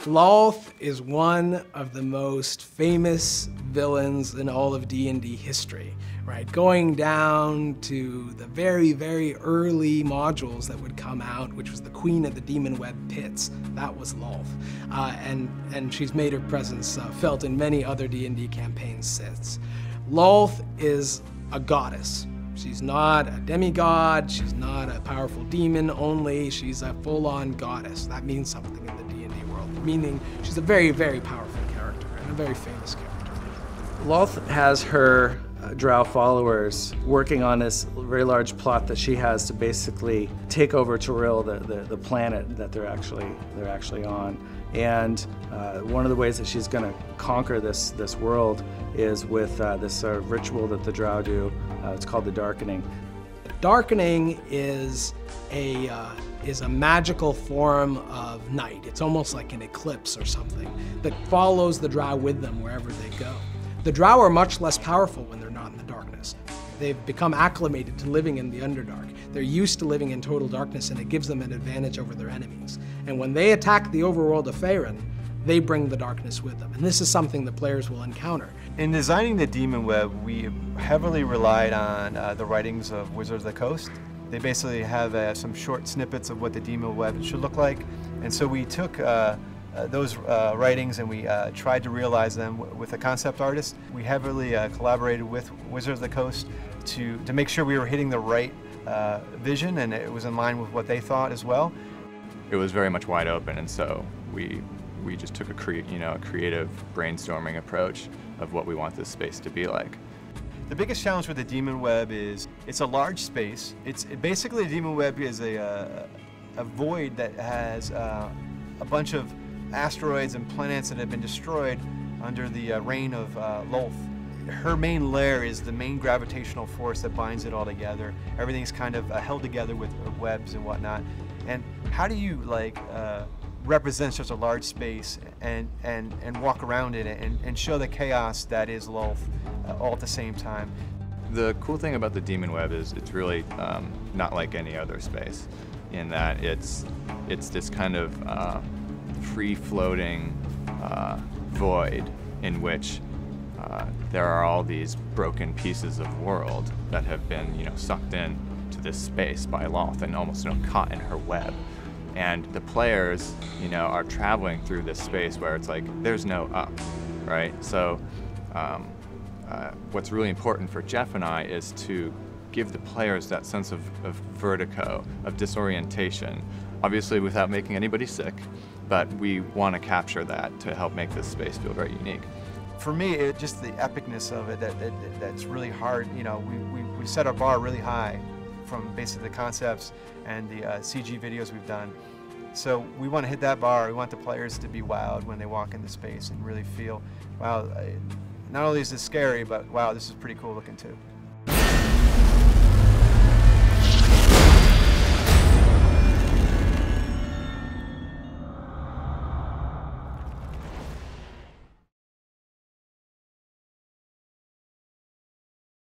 Lolth is one of the most famous villains in all of D&D history, right? Going down to the very, very early modules that would come out, which was the Queen of the Demon Web Pits. That was Lolth. And she's made her presence felt in many other D&D campaigns since. Lolth is a goddess. She's not a demigod, she's not a powerful demon only, she's a full-on goddess. That means something in the D&D world, meaning she's a very, very powerful character and a very famous character. Lolth has her drow followers working on this very large plot that she has to basically take over Toril, the planet that they're actually on. And one of the ways that she's going to conquer this world is with this ritual that the drow do. It's called the Darkening. Darkening is a magical form of night. It's almost like an eclipse or something that follows the drow with them wherever they go. The drow are much less powerful when they're not in the darkness. They've become acclimated to living in the Underdark. They're used to living in total darkness, and it gives them an advantage over their enemies. And when they attack the overworld of Faerun, they bring the darkness with them. And this is something the players will encounter. In designing the Demon Web, we heavily relied on the writings of Wizards of the Coast. They basically have some short snippets of what the Demon Web should look like. And so we took those writings and we tried to realize them with a concept artist. We heavily collaborated with Wizards of the Coast to make sure we were hitting the right vision, and it was in line with what they thought as well. It was very much wide open, and so we just took a creative brainstorming approach of what we want this space to be like. The biggest challenge with the Demon Web is it's a large space. Basically the Demon Web is a void that has a bunch of asteroids and planets that have been destroyed under the reign of Lolth. Her main lair is the main gravitational force that binds it all together. Everything's kind of held together with webs and whatnot. And how do you represent such a large space and walk around it and show the chaos that is Lolth all at the same time? The cool thing about the Demon Web is it's really not like any other space, in that it's this kind of free-floating void in which there are all these broken pieces of world that have been, sucked in to this space by Lolth and almost, caught in her web. And the players, are traveling through this space where it's like there's no up, right? So what's really important for Jeff and I is to give the players that sense of vertigo, of disorientation, obviously without making anybody sick, but we want to capture that to help make this space feel very unique. For me, it's just the epicness of it that's really hard. We set our bar really high from basically the concepts and the CG videos we've done. So we want to hit that bar. We want the players to be wowed when they walk into space and really feel, wow, not only is this scary, but wow, this is pretty cool looking too.